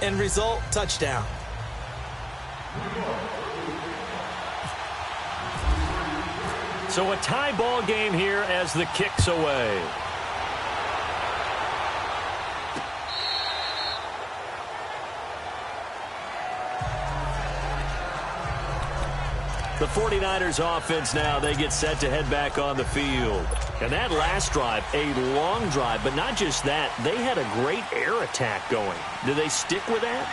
End result, touchdown. So a tie ball game here as the kick's away. The 49ers offense now, they get set to head back on the field. And that last drive, a long drive, but not just that, they had a great air attack going. Do they stick with that?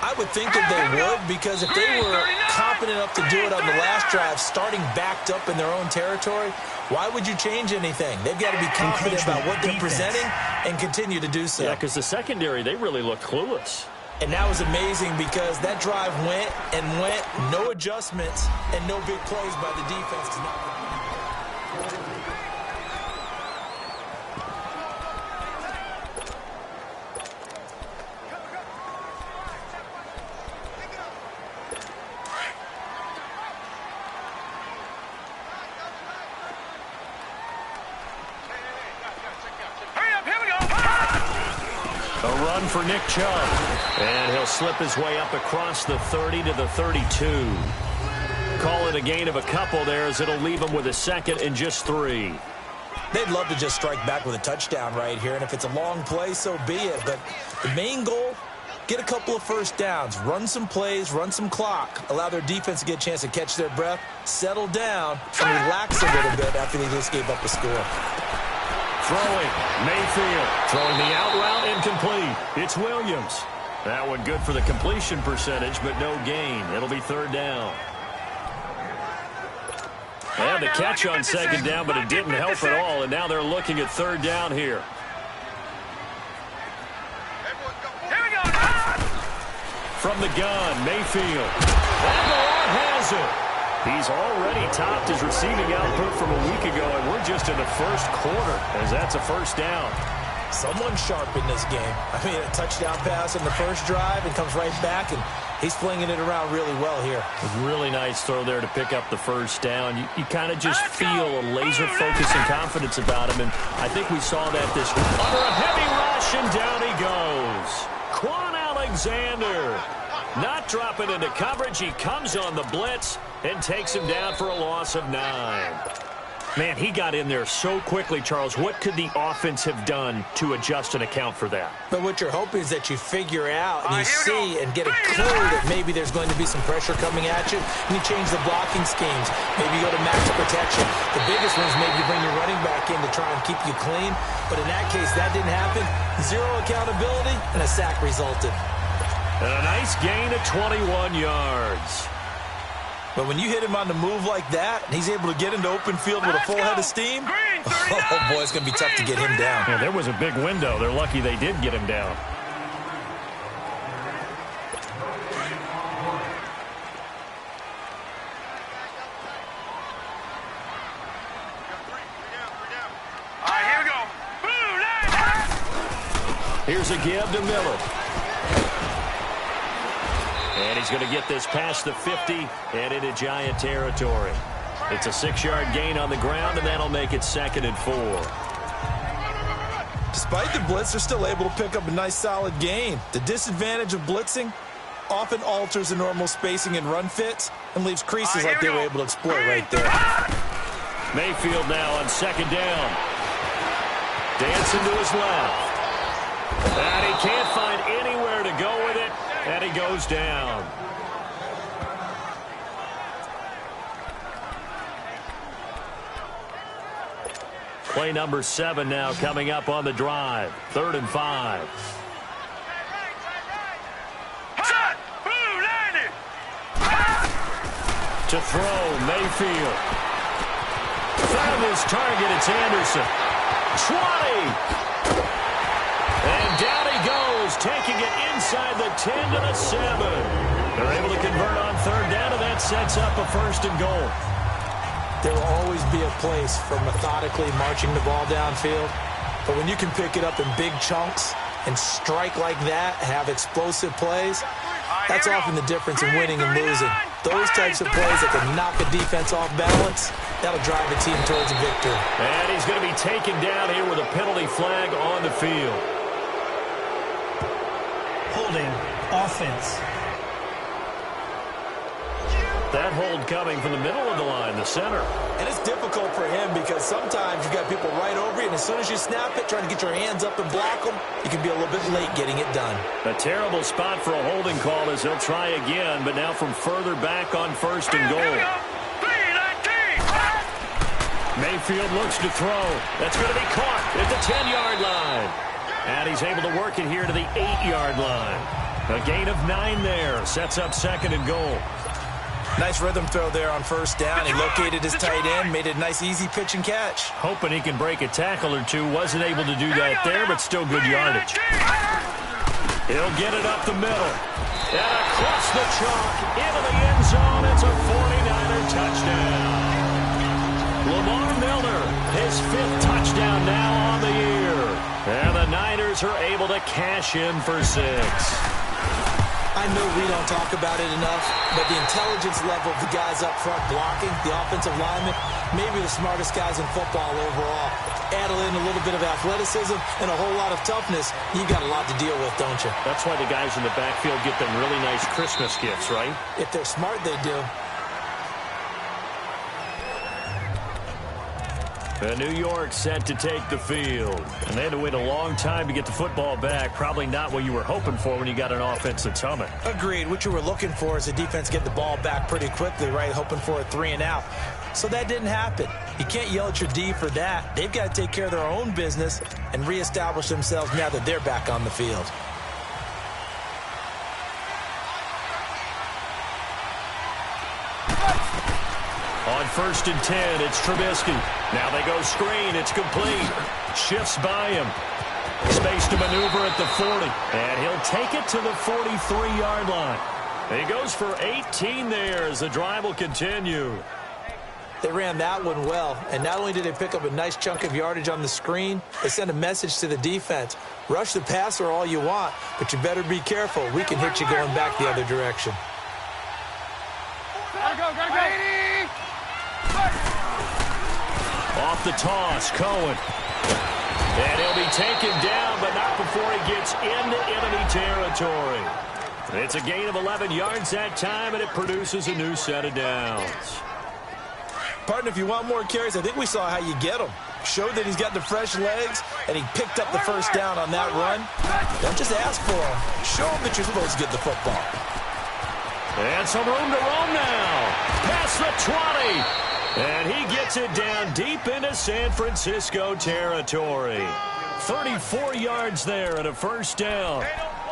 I would think that they would, because if they were confident enough to do it on the last drive, starting backed up in their own territory, why would you change anything? They've got to be confident about what they're presenting and continue to do so. Yeah, because the secondary, they really looked clueless. And that was amazing because that drive went and went, no adjustments, and no big plays by the defense to knock it. A run for Nick Chubb. And he'll slip his way up across the 30 to the 32. Call it a gain of a couple there as it'll leave him with a second and just 3. They'd love to just strike back with a touchdown right here, and if it's a long play, so be it. But the main goal, get a couple of first downs, run some plays, run some clock, allow their defense to get a chance to catch their breath, settle down, and relax a little bit after they just gave up a score. Throwing, Mayfield, throwing the out route, incomplete. It's Williams. That one good for the completion percentage, but no gain. It'll be third down. They had the catch on second down, but it didn't help at all, and now they're looking at third down here. From the gun, Mayfield. That has it. He's already topped his receiving output from a week ago, and we're just in the first quarter, as that's a first down. Someone's sharp in this game. I mean, a touchdown pass on the first drive and comes right back, and he's flinging it around really well here. A really nice throw there to pick up the first down. You kind of just feel a laser focus and confidence about him, and I think we saw that this week. Under a heavy rush, and down he goes. Quan Alexander not dropping into coverage. He comes on the blitz and takes him down for a loss of 9. Man, he got in there so quickly, Charles. What could the offense have done to adjust and account for that? But what you're hoping is that you figure out and you see and get a clue that maybe there's going to be some pressure coming at you, and you change the blocking schemes. Maybe you go to max protection. The biggest one is maybe you bring your running back in to try and keep you clean. But in that case, that didn't happen. Zero accountability, and a sack resulted. And a nice gain of 21 yards. But when you hit him on the move like that, and he's able to get into open field with a full head of steam, oh, boy, it's going to be tough to get him down. Yeah, there was a big window. They're lucky they did get him down. Here's a give to Miller. And he's going to get this past the 50 and into Giant territory. It's a 6-yard gain on the ground, and that'll make it 2nd and 4. Despite the blitz, they're still able to pick up a nice, solid gain. The disadvantage of blitzing often alters the normal spacing and run fits and leaves creases like they were able to exploit right there. Mayfield now on 2nd down. Dancing to his left. And he can't find anywhere to go with it, and he goes down. Play number 7 now coming up on the drive. 3rd and 5. To throw, Mayfield. Found his target, it's Anderson. 20! And down he goes, taking it inside the 10 to the 7. They're able to convert on 3rd down, and that sets up a 1st and goal. There will always be a place for methodically marching the ball downfield. But when you can pick it up in big chunks and strike like that, have explosive plays, that's often the difference in winning and losing. Those types of plays that can knock a defense off balance, that'll drive a team towards a victory. And he's going to be taken down here with a penalty flag on the field. Holding offense. That hold coming from the middle of the line, the center. And it's difficult for him because sometimes you've got people right over you, and as soon as you snap it, trying to get your hands up and block them, you can be a little bit late getting it done. A terrible spot for a holding call as he'll try again, but now from further back on first and goal. Mayfield looks to throw. That's going to be caught at the 10-yard line. And he's able to work it here to the 8-yard line. A gain of 9 there. Sets up second and goal. Nice rhythm throw there on first down. He located his tight end, made it a nice easy pitch and catch. Hoping he can break a tackle or two. Wasn't able to do that there, but still good yardage. He'll get it up the middle. And across the chalk into the end zone. It's a 49er touchdown. Lamar Miller, his 5th touchdown now on the year. And the Niners are able to cash in for 6. I know we don't talk about it enough, but the intelligence level of the guys up front blocking, the offensive linemen, maybe the smartest guys in football overall. Add in a little bit of athleticism and a whole lot of toughness, you got a lot to deal with, don't you? That's why the guys in the backfield get them really nice Christmas gifts, right? If they're smart, they do. New York set to take the field. And they had to wait a long time to get the football back. Probably not what you were hoping for when you got an offense that's humming. Agreed. What you were looking for is the defense get the ball back pretty quickly, right? Hoping for a 3 and out. So that didn't happen. You can't yell at your D for that. They've got to take care of their own business and reestablish themselves now that they're back on the field. On first and 10, it's Trubisky. Now they go screen. It's complete. Shifts by him. Space to maneuver at the 40. And he'll take it to the 43-yard line. He goes for 18 there as the drive will continue. They ran that one well, and not only did they pick up a nice chunk of yardage on the screen, they sent a message to the defense. Rush the passer all you want, but you better be careful. We can hit you going back the other direction. Gotta go. Off the toss, Cohen. And he'll be taken down, but not before he gets into enemy territory. It's a gain of 11 yards that time, and it produces a new set of downs. Partner, if you want more carries, I think we saw how you get them. Showed that he's got the fresh legs, and he picked up the first down on that run. Don't just ask for them. Show them that you're supposed to get the football. And some room to roam now. Past the 20. And he gets it down deep into San Francisco territory. 34 yards there at a first down.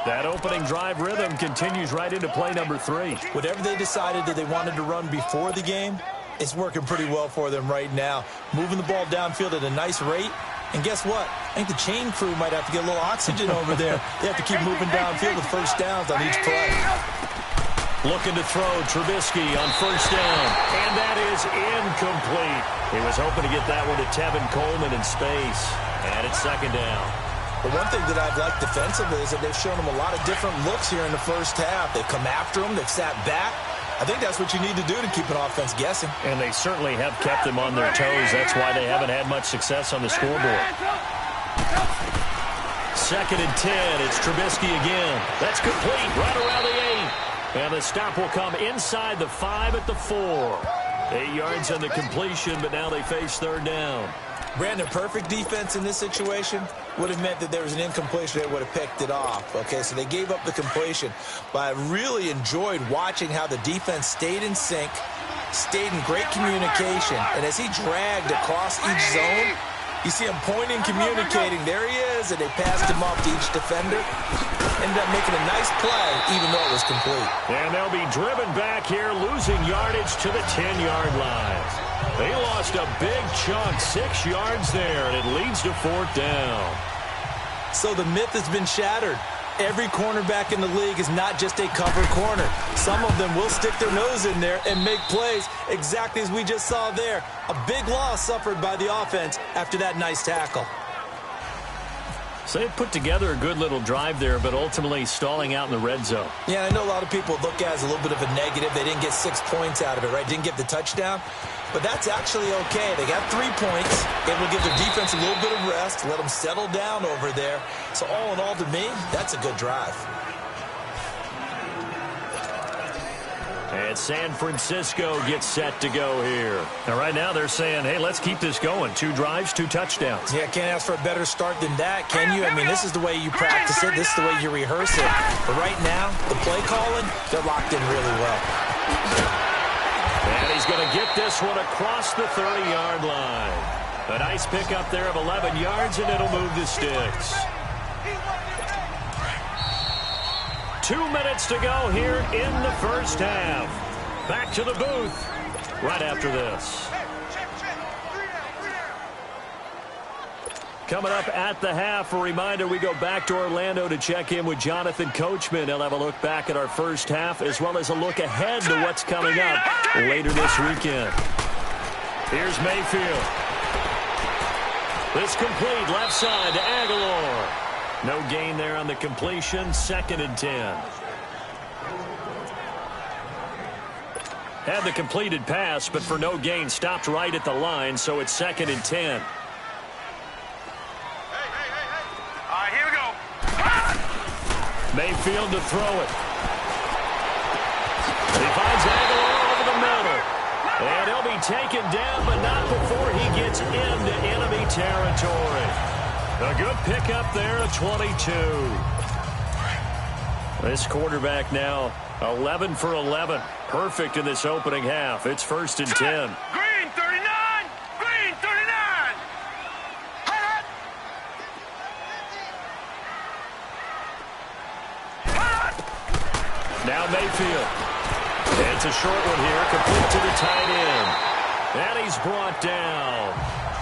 That opening drive rhythm continues right into play number 3. Whatever they decided that they wanted to run before the game, it's working pretty well for them right now. Moving the ball downfield at a nice rate. And guess what? I think the chain crew might have to get a little oxygen over there. They have to keep moving downfield with first downs on each play. Looking to throw Trubisky on first down. And that is incomplete. He was hoping to get that one to Tevin Coleman in space. And it's second down. The one thing that I've liked defensively is that they've shown him a lot of different looks here in the first half. They've come after him. They've sat back. I think that's what you need to do to keep an offense guessing. And they certainly have kept them on their toes. That's why they haven't had much success on the scoreboard. Second and 10. It's Trubisky again. That's complete right around the 8. And the stop will come inside the 5 at the 4. 8 yards on the completion, but now they face third down. Brandon, perfect defense in this situation would have meant that there was an incompletion. They would have picked it off. Okay, so they gave up the completion. But I really enjoyed watching how the defense stayed in sync, stayed in great communication. And as he dragged across each zone, you see him pointing, communicating. There he is, and they passed him off to each defender. Ended up making a nice play, even though it was complete. And they'll be driven back here, losing yardage to the 10-yard line. They lost a big chunk, 6 yards there, and it leads to fourth down. So the myth has been shattered. Every cornerback in the league is not just a cover corner. Some of them will stick their nose in there and make plays exactly as we just saw there. A big loss suffered by the offense after that nice tackle. So they put together a good little drive there, but ultimately stalling out in the red zone. Yeah, I know a lot of people look at it as a little bit of a negative. They didn't get 6 points out of it, right? Didn't get the touchdown. But that's actually okay. They got 3 points. It will give their defense a little bit of rest, let them settle down over there. So all in all, to me, that's a good drive. And San Francisco gets set to go here. And right now they're saying, hey, let's keep this going. 2 drives, 2 touchdowns. Yeah, can't ask for a better start than that, can you? I mean, this is the way you practice it. This is the way you rehearse it. But right now, the play calling, they're locked in really well. And he's going to get this one across the 30-yard line. A nice pickup there of 11 yards, and it'll move the sticks. 2 minutes to go here in the first half. Back to the booth right after this. Coming up at the half, a reminder, we go back to Orlando to check in with Jonathan Coachman. He'll have a look back at our first half as well as a look ahead to what's coming up later this weekend. Here's Mayfield. This complete left side to Aguilar. No gain there on the completion. 2nd and 10. Had the completed pass, but for no gain, stopped right at the line, so it's 2nd and 10. Here we go. Mayfield to throw it. He finds Aguilar over the middle. And he'll be taken down, but not before he gets into enemy territory. A good pickup there at 22. This quarterback now 11 for 11. Perfect in this opening half. It's 1st and 10. Green 39. Green 39. Now Mayfield. It's a short one here, complete to the tight end. And he's brought down.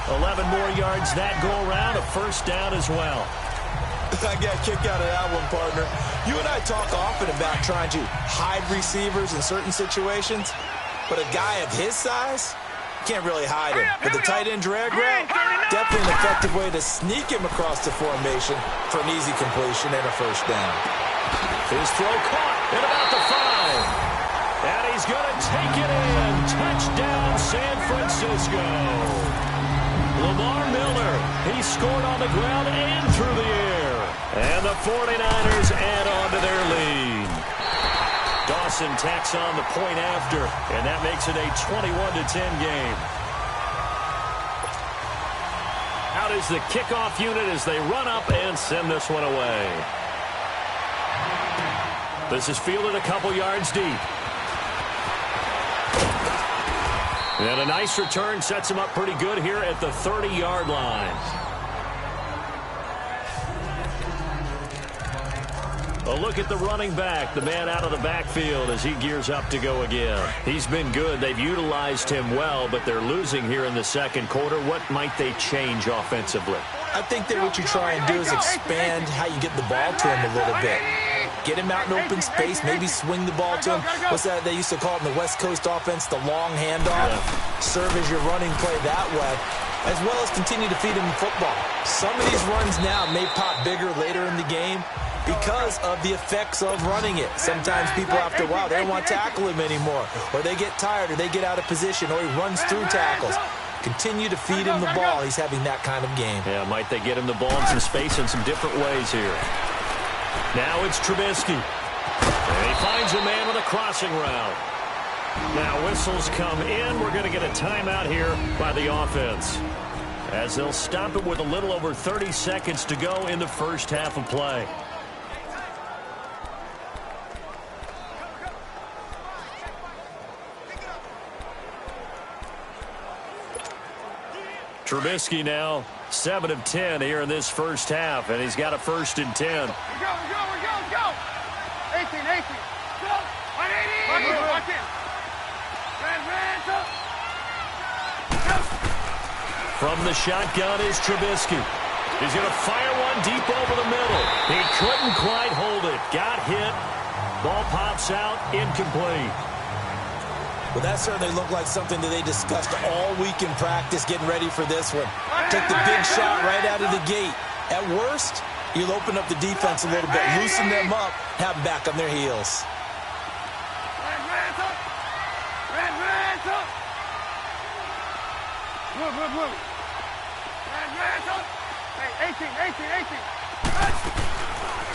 11 more yards that go around, a 1st down as well. I got a kick out of that one, partner. You and I talk often about trying to hide receivers in certain situations, but a guy of his size can't really hide him. But the tight end drag route, definitely an effective way to sneak him across the formation for an easy completion and a 1st down. His throw caught at about the 5. And he's going to take it in. Touchdown, San Francisco. Lamar Miller, he scored on the ground and through the air. And the 49ers add on to their lead. Dawson tacks on the point after, and that makes it a 21-10 game. Out is the kickoff unit as they run up and send this one away. This is fielded a couple yards deep. And a nice return sets him up pretty good here at the 30-yard line. A look at the running back, the man out of the backfield as he gears up to go again. He's been good. They've utilized him well, but they're losing here in the 2nd quarter. What might they change offensively? I think that what you try and do is expand how you get the ball to him a little bit. Get him out in open space, maybe swing the ball to him. What's that they used to call it in the West Coast offense, the long handoff? Yeah. Serve as your running play that way, as well as continue to feed him the football. Some of these runs now may pop bigger later in the game because of the effects of running it. Sometimes people, after a while, they don't want to tackle him anymore, or they get tired, or they get out of position, or he runs through tackles. Continue to feed him the ball. He's having that kind of game. Yeah, might they get him the ball in some space in some different ways here. Now it's Trubisky. And he finds a man with a crossing route. Now whistles come in. We're going to get a timeout here by the offense, as they'll stop it with a little over 30 seconds to go in the first half of play. Trubisky now 7 of 10 here in this first half, and he's got a 1st and 10. Go. 18. Go. 180. Watch it. From the shotgun is Trubisky. He's going to fire one deep over the middle. He couldn't quite hold it. Got hit. Ball pops out. Incomplete. Well, that certainly looked like something that they discussed all week in practice, getting ready for this one. Take the big shot right out of the gate. At worst, you'll open up the defense a little bit, loosen them up, have them back on their heels. Blue. 18.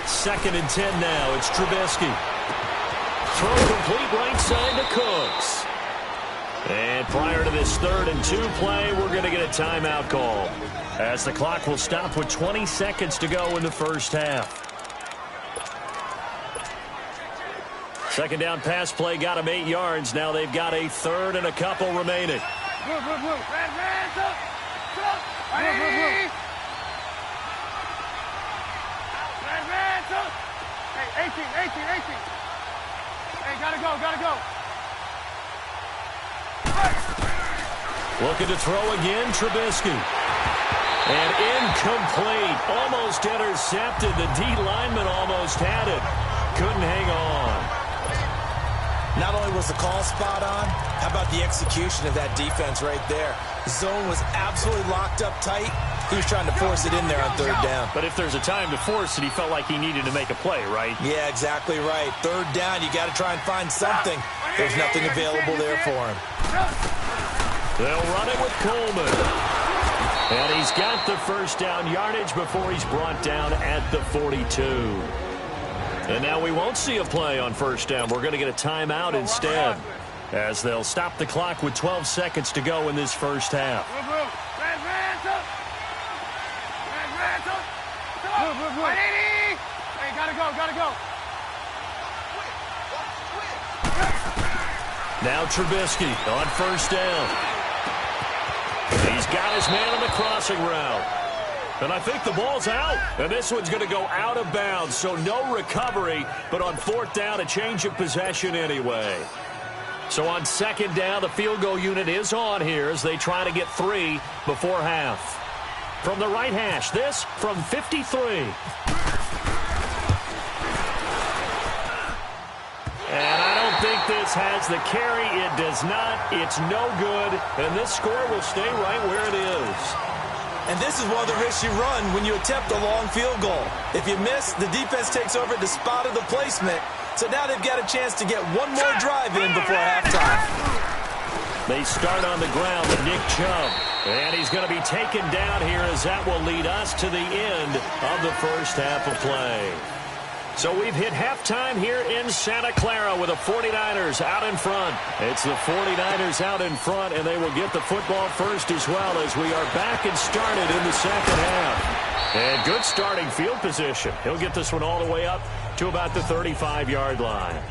2nd and 10 now. It's Trubisky. throw complete right side to Cooks. And prior to this 3rd and 2 play, we're going to get a timeout call, as the clock will stop with 20 seconds to go in the first half. Second down pass play got them 8 yards. Now they've got a 3rd and a couple remaining. Hey, 18. Hey, gotta go. Looking to throw again, Trubisky. And incomplete. Almost intercepted. The D lineman almost had it. Couldn't hang on. Not only was the call spot on, how about the execution of that defense right there? The zone was absolutely locked up tight. He was trying to force it in there on 3rd down. But if there's a time to force it, he felt like he needed to make a play, right? Yeah, exactly right. 3rd down, you got to try and find something. There's nothing available there for him. They'll run it with Coleman. And he's got the first down yardage before he's brought down at the 42. And now we won't see a play on 1st down. We're going to get a timeout instead, as they'll stop the clock with 12 seconds to go in this first half. Hey, gotta go. Now Trubisky on 1st down. He's got his man on the crossing route. And I think the ball's out. And this one's going to go out of bounds, so no recovery. But on 4th down, a change of possession anyway. So on 2nd down, the field goal unit is on here as they try to get 3 before half. From the right hash, this from 53. And I don't think this has the carry. It does not. It's no good. And this score will stay right where it is. And this is one of the risks you run when you attempt a long field goal. If you miss, the defense takes over at the spot of the placement. So now they've got a chance to get one more drive in before halftime. They start on the ground with Nick Chubb. And he's going to be taken down here, as that will lead us to the end of the first half of play. So we've hit halftime here in Santa Clara with the 49ers out in front. It's the 49ers out in front, and they will get the football first as well, as we are back and started in the second half. And good starting field position. He'll get this one all the way up to about the 35-yard line.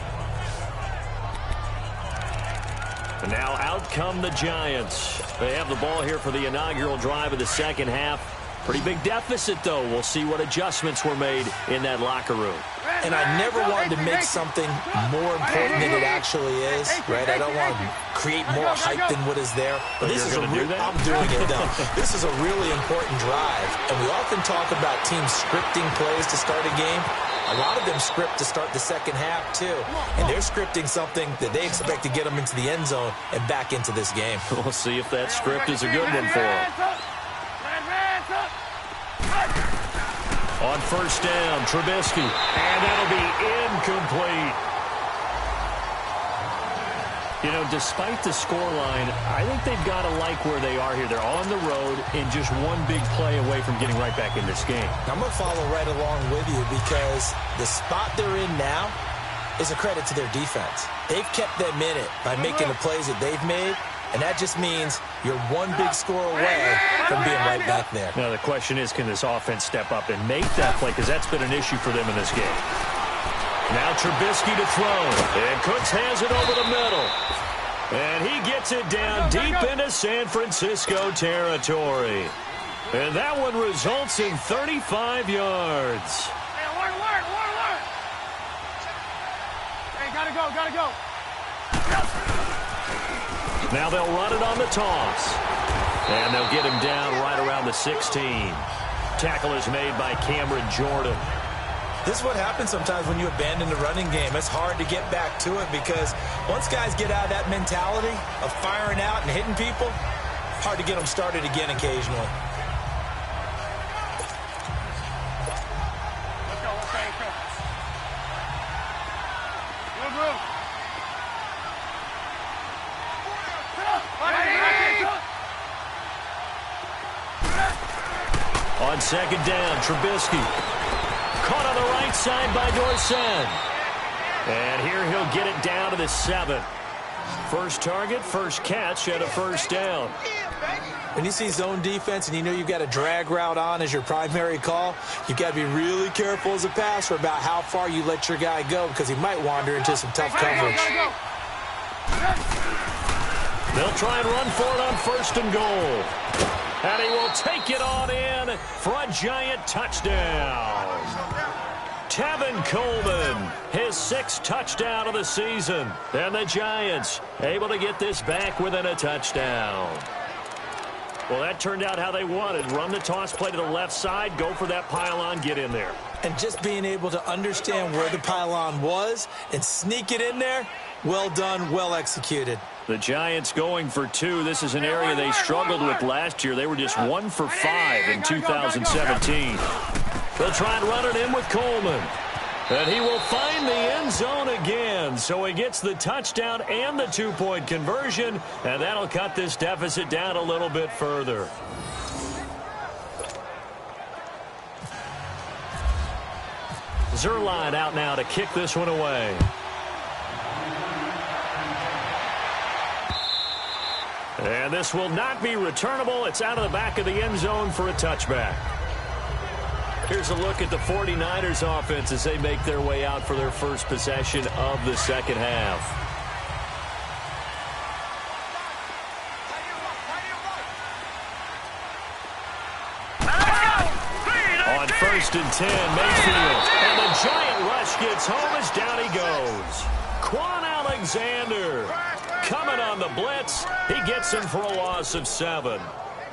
And now out come the Giants. They have the ball here for the inaugural drive of the second half. Pretty big deficit, though. We'll see what adjustments were made in that locker room. And I never wanted to make something more important than it actually is, right? I don't want to create more hype than what is there. But this is I'm doing it, though. This is a really important drive. And we often talk about teams scripting plays to start a game. A lot of them script to start the second half, too. And they're scripting something that they expect to get them into the end zone and back into this game. We'll see if that script is a good one for them. On 1st down, Trubisky. And that'll be incomplete. You know, despite the scoreline, I think they've got to like where they are here. They're on the road and just one big play away from getting right back in this game. I'm going to follow right along with you, because the spot they're in now is a credit to their defense. They've kept them in it by making the plays that they've made, and that just means you're one big score away from being right back there. Now, the question is, can this offense step up and make that play? Because that's been an issue for them in this game. Now Trubisky to throw. And Cooks has it over the middle. And he gets it down deep into San Francisco territory. And that one results in 35 yards. Hey, alert. Hey, gotta go. Now they'll run it on the toss. And they'll get him down right around the 16. Tackle is made by Cameron Jordan. This is what happens sometimes when you abandon the running game. It's hard to get back to it, because once guys get out of that mentality of firing out and hitting people, hard to get them started again occasionally. Let's go. Move. On 2nd down, Trubisky. Caught on the right side by Dorsett. And here he'll they'll get it down to the 7. First target, first catch, and a first down. When you see zone defense and you know you've got a drag route on as your primary call, you've got to be really careful as a passer about how far you let your guy go because he might wander into some tough coverage. They'll try and run for it on 1st and goal. And he will take it on in for a giant touchdown. Tevin Coleman, his 6th touchdown of the season. And the Giants able to get this back within a touchdown. Well, that turned out how they wanted. Run the toss play to the left side, go for that pylon, get in there. And just being able to understand where the pylon was and sneak it in there, well done, well executed. The Giants going for 2. This is an area they struggled with last year. They were just 1 for 5 in 2017. They'll try and run it in with Coleman. And he will find the end zone again. So he gets the touchdown and the 2-point conversion. And that'll cut this deficit down a little bit further. Zerline out now to kick this one away. And this will not be returnable. It's out of the back of the end zone for a touchback. Here's a look at the 49ers offense as they make their way out for their first possession of the second half. On 1st and 10, Mayfield. And the giant rush gets home as down he goes. Quan Alexander coming on the blitz. He gets him for a loss of 7.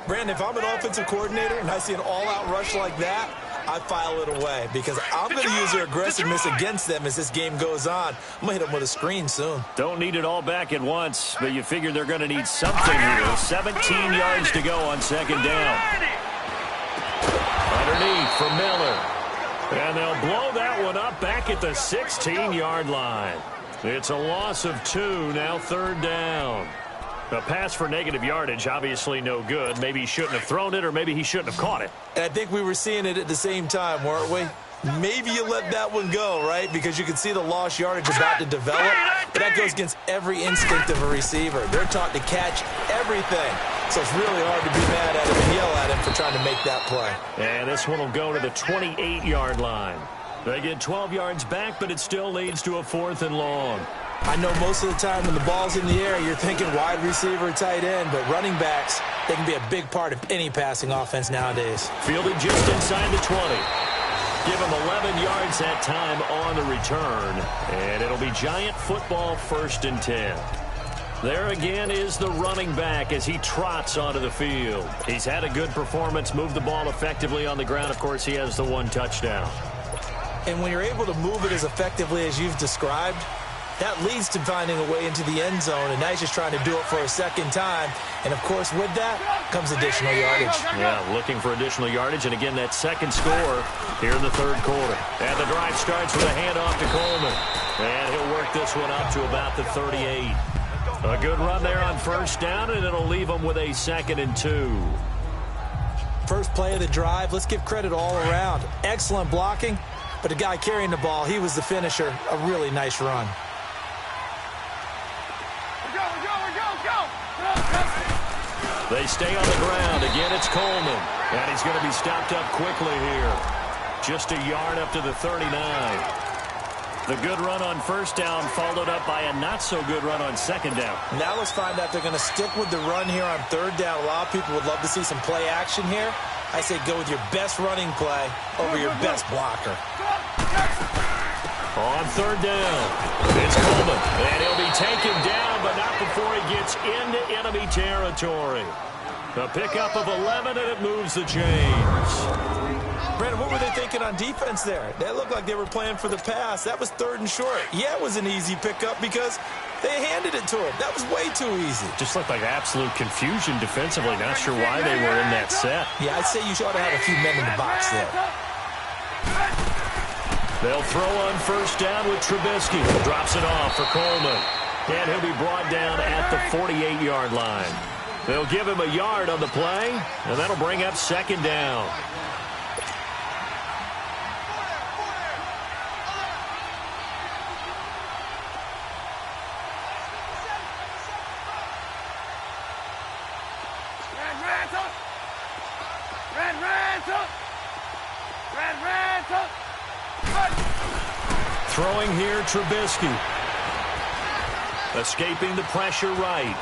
Brandon, if I'm an offensive coordinator and I see an all-out rush like that, I file it away because I'm going to use their aggressiveness against them as this game goes on. I'm going to hit them with a screen soon. Don't need it all back at once, but you figure they're going to need something here. 17 yards to go on 2nd down. Underneath for Miller. And they'll blow that one up back at the 16-yard line. It's a loss of 2, now 3rd down. A pass for negative yardage, obviously no good. Maybe he shouldn't have thrown it, or maybe he shouldn't have caught it. And I think we were seeing it at the same time, weren't we? Maybe you let that one go, right? Because you can see the lost yardage about to develop. But that goes against every instinct of a receiver. They're taught to catch everything. So it's really hard to be mad at him and yell at him for trying to make that play. And this one will go to the 28-yard line. They get 12 yards back, but it still leads to a 4th and long. I know most of the time when the ball's in the air, you're thinking wide receiver, tight end, but running backs, they can be a big part of any passing offense nowadays. Fielded just inside the 20. Give him 11 yards that time on the return, and it'll be Giant football 1st and 10. There again is the running back as he trots onto the field. He's had a good performance, moved the ball effectively on the ground. Of course, he has the 1 touchdown. And when you're able to move it as effectively as you've described, that leads to finding a way into the end zone, and now he's just trying to do it for a 2nd time. And, of course, with that comes additional yardage. Yeah, looking for additional yardage, and again, that 2nd score here in the 3rd quarter. And the drive starts with a handoff to Coleman. And he'll work this one up to about the 38. A good run there on 1st down, and it'll leave him with a 2nd and 2. First play of the drive, let's give credit all around. Excellent blocking, but the guy carrying the ball, he was the finisher. A really nice run. They stay on the ground. Again, it's Coleman. And he's going to be stopped up quickly here. Just a yard up to the 39. The good run on 1st down followed up by a not-so-good run on 2nd down. Now let's find out they're going to stick with the run here on 3rd down. A lot of people would love to see some play action here. I say go with your best running play over your best blocker. On 3rd down, it's Coleman. And he'll be taken down, but not before he gets into enemy territory. A pickup of 11, and it moves the chains. Brandon, what were they thinking on defense there? That looked like they were playing for the pass. That was 3rd and short. Yeah, it was an easy pickup because they handed it to him. That was way too easy. Just looked like absolute confusion defensively. Not sure why they were in that set. Yeah, I'd say you ought to have a few men in the box there. They'll throw on 1st down with Trubisky. Drops it off for Coleman. And he'll be brought down at the 48-yard line. They'll give him a yard on the play, and that'll bring up 2nd down. throwing here, Trubisky. Escaping the pressure right.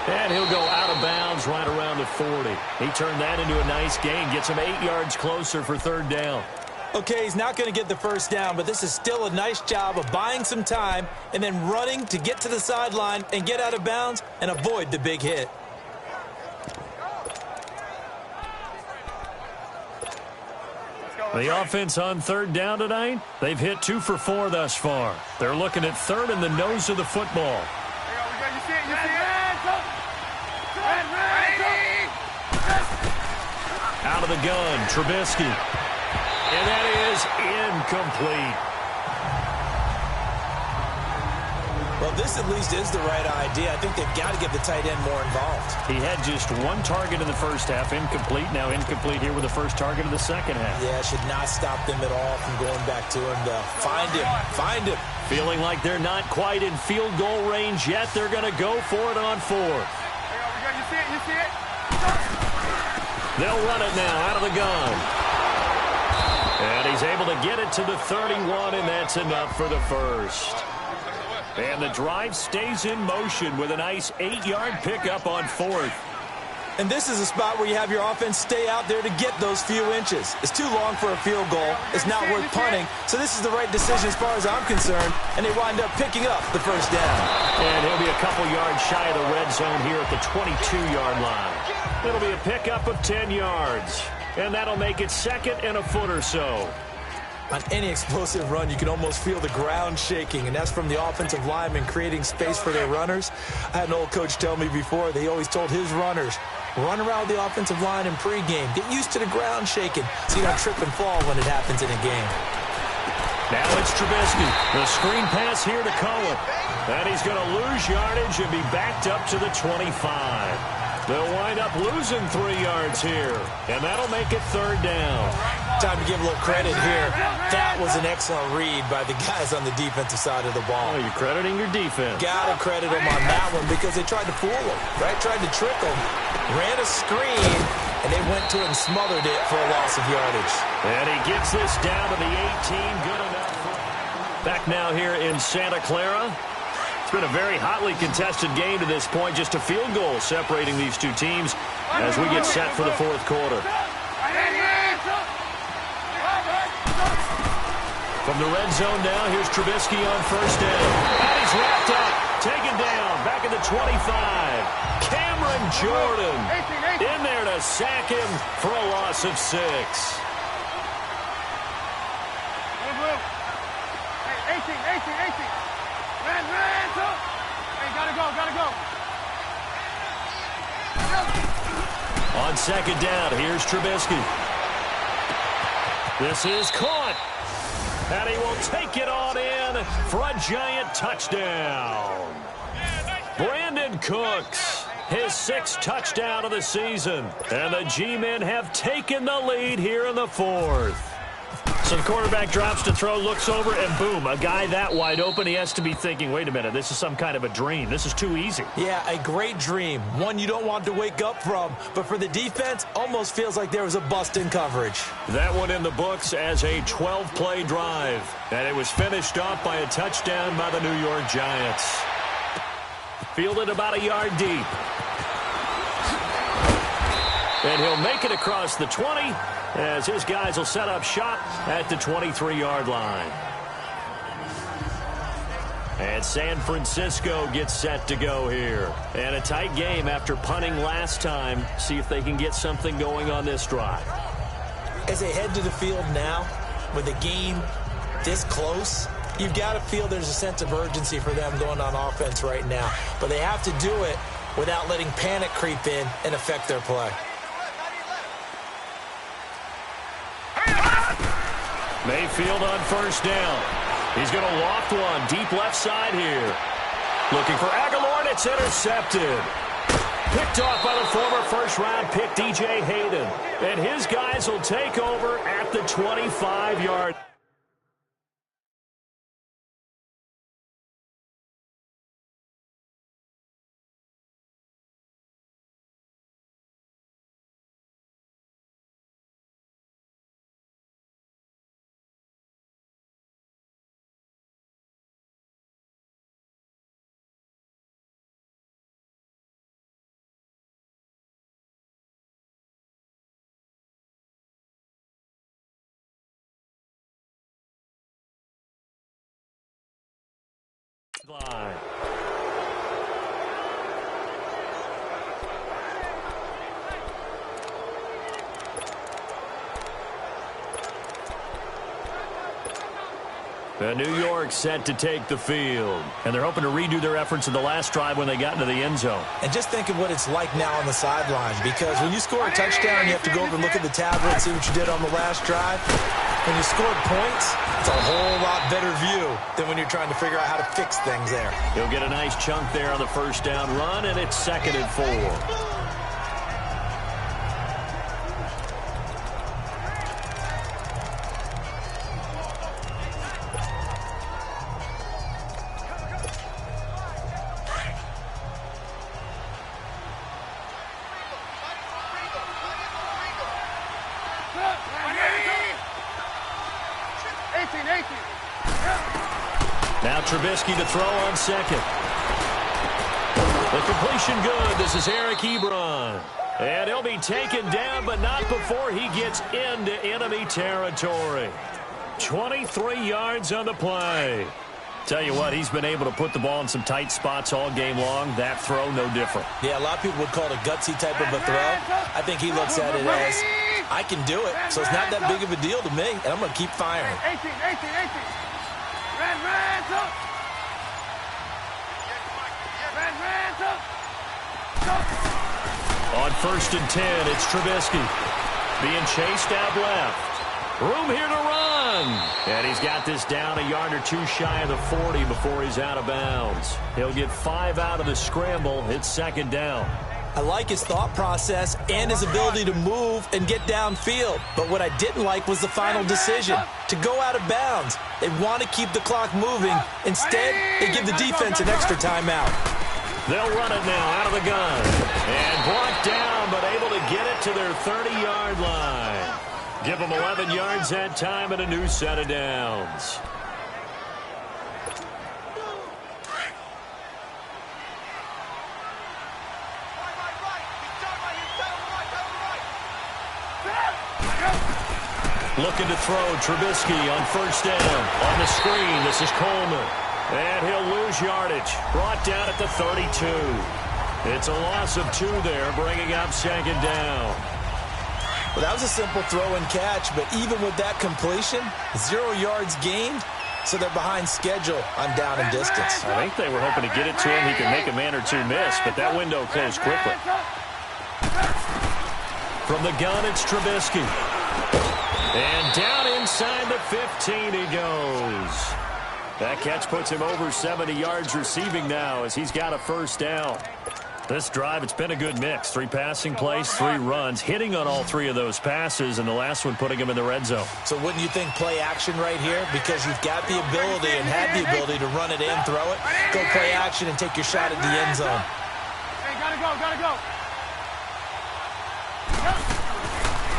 And he'll go out of bounds right around the 40. He turned that into a nice gain. Gets him 8 yards closer for third down. Okay, he's not going to get the first down, but this is still a nice job of buying some time and then running to get to the sideline and get out of bounds and avoid the big hit. The offense on third down tonight, they've hit 2 for 4 thus far. They're looking at third in the nose of the football. Out of the gun, Trubisky. And that is incomplete. Well, this at least is the right idea. I think they've got to get the tight end more involved. He had just 1 target in the first half, incomplete. Now incomplete here with the first target of the second half. Yeah, should not stop them at all from going back to him to find him. Feeling like they're not quite in field goal range yet. They're going to go for it on 4th. You see it? They'll run it now out of the gun. And he's able to get it to the 31, and that's enough for the first. And the drive stays in motion with a nice 8-yard pickup on 4th. And this is a spot where you have your offense stay out there to get those few inches. It's too long for a field goal. It's not worth punting. So this is the right decision as far as I'm concerned. And they wind up picking up the first down. And he'll be a couple yards shy of the red zone here at the 22-yard line. It'll be a pickup of 10 yards. And that'll make it 2nd and a foot or so. On any explosive run, you can almost feel the ground shaking, and that's from the offensive linemen creating space for their runners. I had an old coach tell me before, they always told his runners, run around the offensive line in pregame. Get used to the ground shaking so you don't trip and fall when it happens in a game. Now it's Trubisky. The screen pass here to Cohen. And he's going to lose yardage and be backed up to the 25. They'll wind up losing 3 yards here. And that'll make it third down. Time to give a little credit here. That was an excellent read by the guys on the defensive side of the ball. Oh, you're crediting your defense. Got to credit them on that one because they tried to fool them, right? Tried to trick them. Ran a screen, and they went to it and smothered it for a loss of yardage. And he gets this down to the 18. Good enough. Back now here in Santa Clara. It's been a very hotly contested game to this point. Just a field goal separating these two teams as we get set for the 4th quarter. From the red zone now, here's Trubisky on first down. And he's wrapped up, taken down, back at the 25. Cameron Jordan in there to sack him for a loss of 6. 18. Ran, hey, gotta go. On second down, here's Trubisky. This is caught. And he will take it on in for a giant touchdown. Brandon Cooks, his 6th touchdown of the season. And the G-men have taken the lead here in the 4th. So the quarterback drops to throw, looks over, and boom, a guy that wide open, he has to be thinking, wait a minute, this is some kind of a dream. This is too easy. Yeah, a great dream. One you don't want to wake up from. But for the defense, almost feels like there was a bust in coverage. That one in the books as a 12-play drive. And it was finished off by a touchdown by the New York Giants. Fielded about a yard deep. And he'll make it across the 20 as his guys will set up shop at the 23-yard line. And San Francisco gets set to go here. And a tight game after punting last time. See if they can get something going on this drive. As they head to the field now, with the game this close, you've got to feel there's a sense of urgency for them going on offense right now. But they have to do it without letting panic creep in and affect their play. Mayfield on first down. He's going to loft one deep left side here. Looking for Aguilar, and it's intercepted. Picked off by the former first-round pick, DJ Hayden. And his guys will take over at the 25-yard. line. New York set to take the field. And they're hoping to redo their efforts in the last drive when they got into the end zone. And just think of what it's like now on the sidelines, because when you score a touchdown, you have to go over and look at the tablet and see what you did on the last drive. When you scored points, it's a whole lot better view than when you're trying to figure out how to fix things there. He'll get a nice chunk there on the first down run, and it's 2nd and 4. Now Trubisky to throw on second. The completion good. This is Eric Ebron. And he'll be taken down, but not before he gets into enemy territory. 23 yards on the play. Tell you what, he's been able to put the ball in some tight spots all game long. That throw, no different. Yeah, a lot of people would call it a gutsy type of a throw. I think he looks at it as, I can do it, so it's not that big of a deal to me, and I'm going to keep firing. 18. On 1st and 10, it's Trubisky. Being chased out left. Room here to run. And he's got this down a yard or two shy of the 40 before he's out of bounds. He'll get 5 out of the scramble. It's 2nd down. I like his thought process and his ability to move and get downfield. But what I didn't like was the final decision, to go out of bounds. They want to keep the clock moving. Instead, they give the defense an extra timeout. They'll run it now out of the gun. And brought down, but able to get it to their 30-yard line. Give them 11 yards that time and a new set of downs. Looking to throw, Trubisky on 1st down. On the screen, this is Coleman. And he'll lose yardage. Brought down at the 32. It's a loss of 2 there, bringing up 2nd down. Well, that was a simple throw and catch, but even with that completion, 0 yards gained, so they're behind schedule on down and distance. I think they were hoping to get it to him. He could make a man or two miss, but that window closed quickly. From the gun, it's Trubisky. And down inside the 15 he goes. That catch puts him over 70 yards receiving now as he's got a 1st down. This drive, it's been a good mix. 3 passing plays, 3 runs, hitting on all 3 of those passes, and the last one putting him in the red zone. So wouldn't you think play action right here? Because you've got the ability and had the ability to run it in, throw it, go play action, and take your shot at the end zone. Hey, gotta go.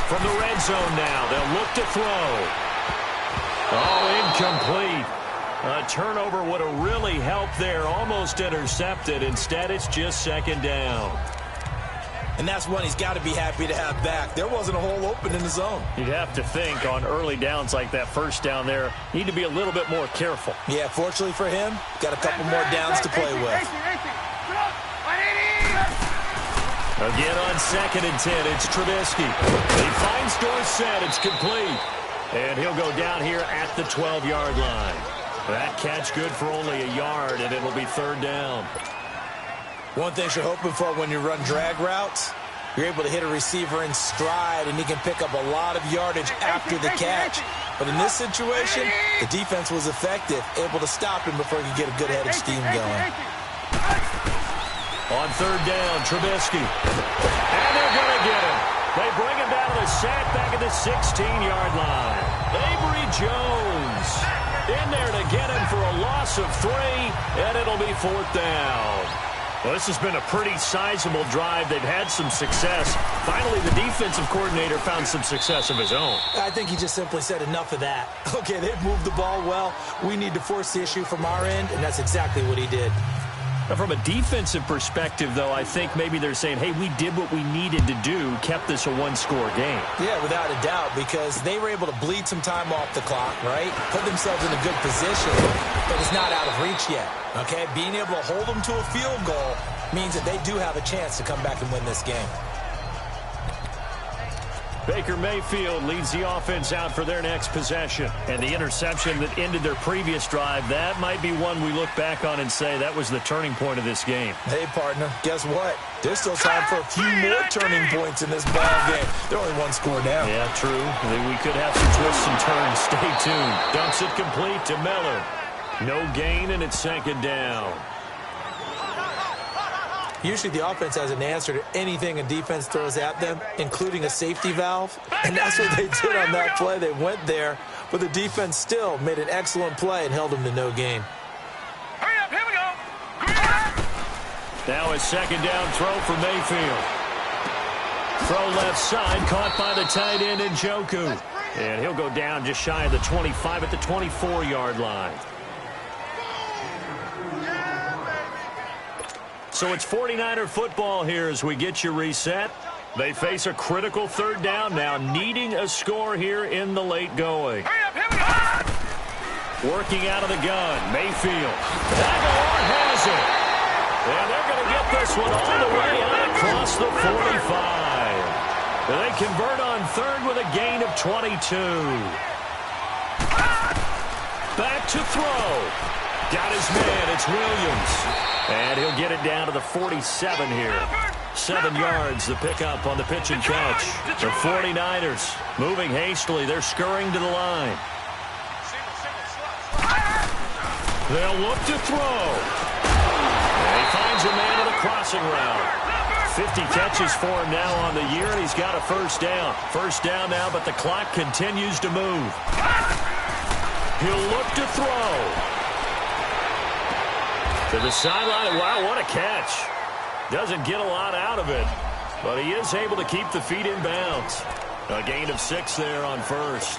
From the red zone now, they'll look to throw. Oh, incomplete. A turnover would have really helped there, almost intercepted. Instead, it's just 2nd down. And that's one he's got to be happy to have back. There wasn't a hole open in the zone. You'd have to think on early downs like that 1st down there, need to be a little bit more careful. Yeah, fortunately for him, got a couple more downs to play with. Again on 2nd and 10, it's Trubisky. He finds Dorsett, it's complete. And he'll go down here at the 12-yard line. That catch good for only a yard, and it'll be 3rd down. One thing you're hoping for when you run drag routes, you're able to hit a receiver in stride, and he can pick up a lot of yardage after the catch. But in this situation, the defense was effective, able to stop him before he could get a good head of steam going. On 3rd down, Trubisky. And they're going to get him. They bring him down to the sack back at the 16-yard line. Avery Jones in there to get him for a loss of 3, and it'll be 4th down. Well, this has been a pretty sizable drive. They've had some success. Finally, the defensive coordinator found some success of his own. I think he just simply said enough of that. Okay, they've moved the ball well. We need to force the issue from our end, and that's exactly what he did. Now, from a defensive perspective, though, I think maybe they're saying, hey, we did what we needed to do, kept this a one-score game. Yeah, without a doubt, because they were able to bleed some time off the clock, right? Put themselves in a good position, but it's not out of reach yet, okay? Being able to hold them to a field goal means that they do have a chance to come back and win this game. Baker Mayfield leads the offense out for their next possession. And the interception that ended their previous drive, that might be one we look back on and say that was the turning point of this game. Hey, partner, guess what? There's still time for a few more turning points in this ball game. They're only one score down. Yeah, true. We could have some twists and turns. Stay tuned. Dumps it complete to Miller. No gain, and it's second down. Usually the offense has an answer to anything a defense throws at them, including a safety valve. And that's what they did on that play. They went there, but the defense still made an excellent play and held them to no gain. Hurry up, here we go. Now a second down throw for Mayfield. Throw left side, caught by the tight end Njoku. And he'll go down just shy of the 25 at the 24-yard line. So it's 49er football here as we get you reset. They face a critical third down now, needing a score here in the late going. Hurry up, here we go. Working out of the gun, Mayfield. Aguilar has it. And they're going to get this one all the way out across the 45. They convert on third with a gain of 22. Back to throw. Got his man, it's Williams. And he'll get it down to the 47 here. 7 yards, the pickup on the pitch and catch. The 49ers moving hastily. They're scurrying to the line. They'll look to throw. And he finds a man on the crossing route. 50 catches for him now on the year, and he's got a first down. First down now, but the clock continues to move. He'll look to throw. To the sideline. Wow, what a catch. Doesn't get a lot out of it, but he is able to keep the feet in bounds. A gain of 6 there on first.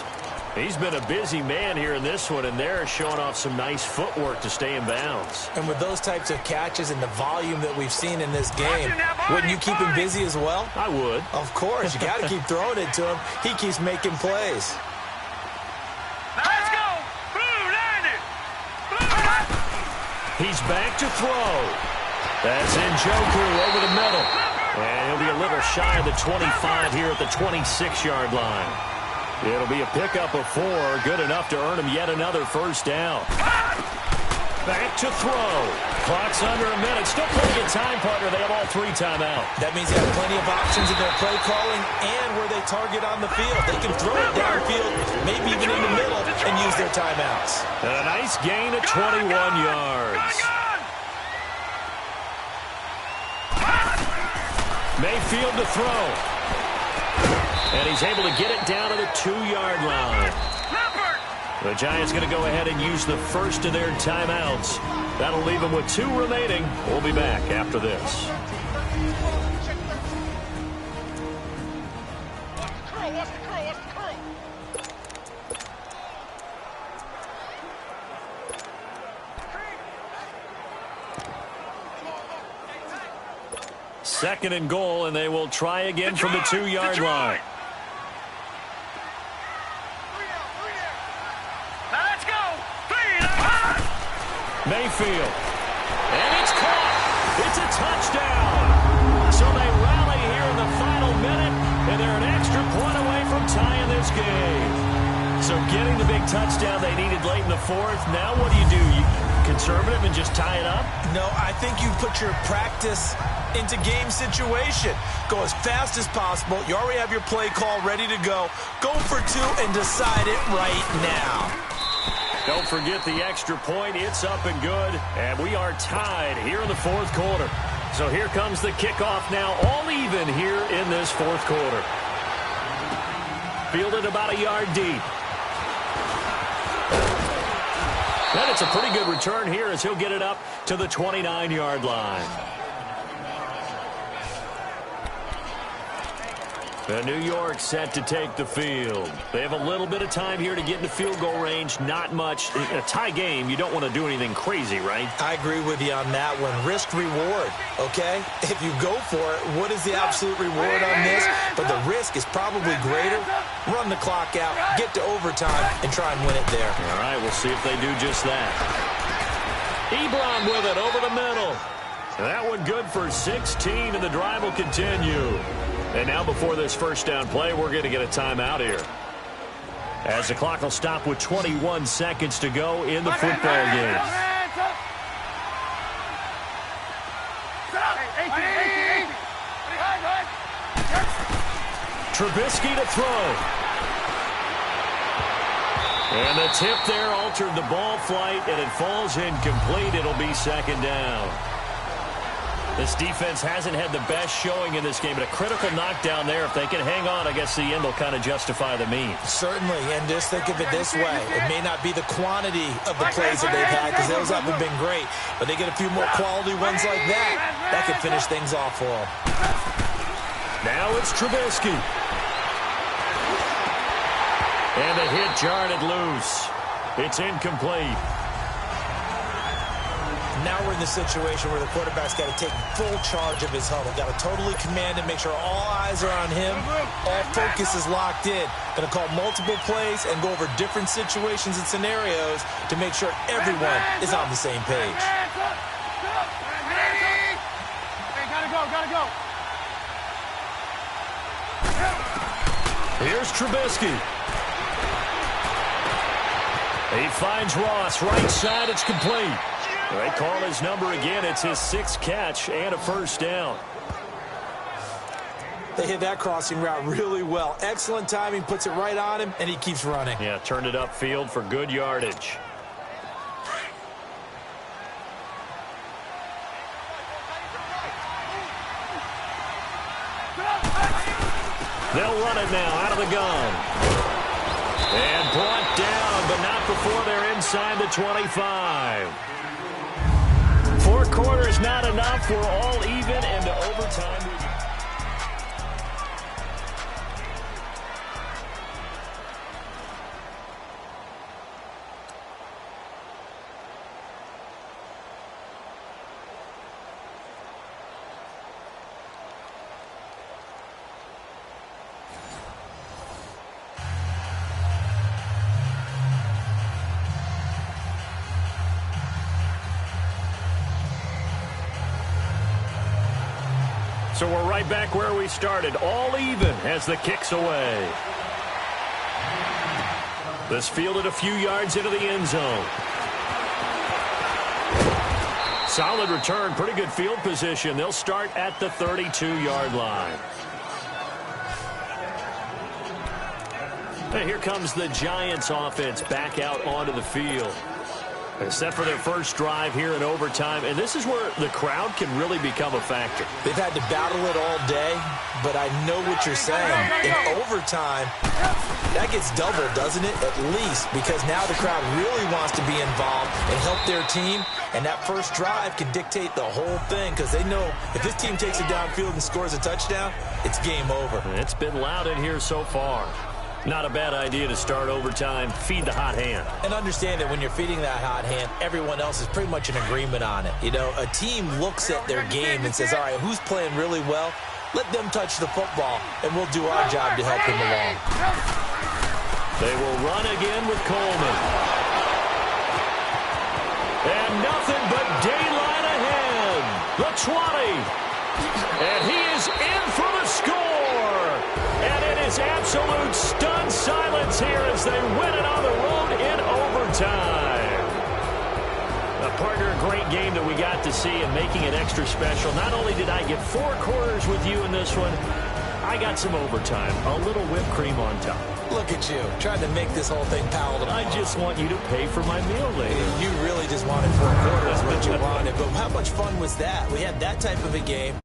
He's been a busy man here in this one, and they're showing off some nice footwork to stay in bounds. And with those types of catches and the volume that we've seen in this game, wouldn't you keep him busy as well? I would. Of course. You got to keep throwing it to him. He keeps making plays. Let's go. He's back to throw. That's Njoku over the middle. And he'll be a little shy of the 25 here at the 26-yard line. It'll be a pickup of 4, good enough to earn him yet another first down. Back to throw. Clock's under a minute. Still plenty of time, partner. They have all 3 timeouts. That means they have plenty of options in their play calling and where they target on the field. They can throw it downfield, maybe even in the middle, and use their timeouts. And a nice gain of 21 yards. Mayfield to throw. And he's able to get it down to the 2-yard line. The Giants going to go ahead and use the first of their timeouts. That'll leave them with 2 remaining. We'll be back after this. Second and goal, and they will try again from the 2-yard line. Mayfield. And it's caught. It's a touchdown. So they rally here in the final minute, and they're an extra point away from tying this game. So getting the big touchdown they needed late in the 4th. Now what do? You conservative and just tie it up? No, I think you put your practice into game situation. Go as fast as possible. You already have your play call ready to go. Go for 2 and decide it right now. Don't forget the extra point. It's up and good. And we are tied here in the 4th quarter. So here comes the kickoff now, all even here in this 4th quarter. Fielded about a yard deep. And it's a pretty good return here as he'll get it up to the 29-yard line. And New York set to take the field. They have a little bit of time here to get into field goal range. Not much. In a tie game, you don't want to do anything crazy, right? I agree with you on that one. Risk reward, okay? If you go for it, what is the absolute reward on this? But the risk is probably greater. Run the clock out, get to overtime, and try and win it there. All right, we'll see if they do just that. Ebron with it over the middle. That one good for 16, and the drive will continue. And now before this first down play, we're going to get a timeout here. As the clock will stop with 21 seconds to go in the football game. Trubisky to throw. And the tip there altered the ball flight, and it falls incomplete. It'll be second down. This defense hasn't had the best showing in this game, but a critical knockdown there. If they can hang on, I guess the end will kind of justify the means. Certainly, and just think of it this way. It may not be the quantity of the plays that they've had, because those haven't been great, but they get a few more quality ones like that. That could finish things off for them. Now it's Trubisky. And the hit jarred it loose. It's incomplete. Now we're in the situation where the quarterback's got to take full charge of his huddle. Got to totally command it, make sure all eyes are on him. All focus is locked in. Going to call multiple plays and go over different situations and scenarios to make sure everyone is on the same page. Hey, gotta go. Here's Trubisky. He finds Ross. Right side, it's complete. They call his number again. It's his 6th catch and a first down. They hit that crossing route really well. Excellent timing, puts it right on him, and he keeps running. Yeah, turned it upfield for good yardage. They'll run it now out of the gun. And brought down, but not before they're inside the 25. 4 quarters not enough. We're all even into overtime. So we're right back where we started, all even as the kick's away. This fielded a few yards into the end zone. Solid return, pretty good field position. They'll start at the 32-yard line. And here comes the Giants offense back out onto the field. Set for their first drive here in overtime, and this is where the crowd can really become a factor. They've had to battle it all day, but I know what you're saying. In overtime, that gets doubled, doesn't it? At least, because now the crowd really wants to be involved and help their team, and that first drive can dictate the whole thing, because they know if this team takes it downfield and scores a touchdown, it's game over. It's been loud in here so far. Not a bad idea to start overtime. Feed the hot hand. And understand that when you're feeding that hot hand, everyone else is pretty much in agreement on it. You know, a team looks at their game and says, all right, who's playing really well? Let them touch the football, and we'll do our job to help him along. They will run again with Coleman. And nothing but daylight ahead. The 20. And he is in for the score. And it is absolute stunned silence here as they win it on the road in overtime. Partner, a great game that we got to see and making it extra special. Not only did I get 4 quarters with you in this one, I got some overtime. A little whipped cream on top. Look at you, trying to make this whole thing palatable. I just want you to pay for my meal later. You really just wanted 4 quarters, what you wanted. But how much fun was that? We had that type of a game.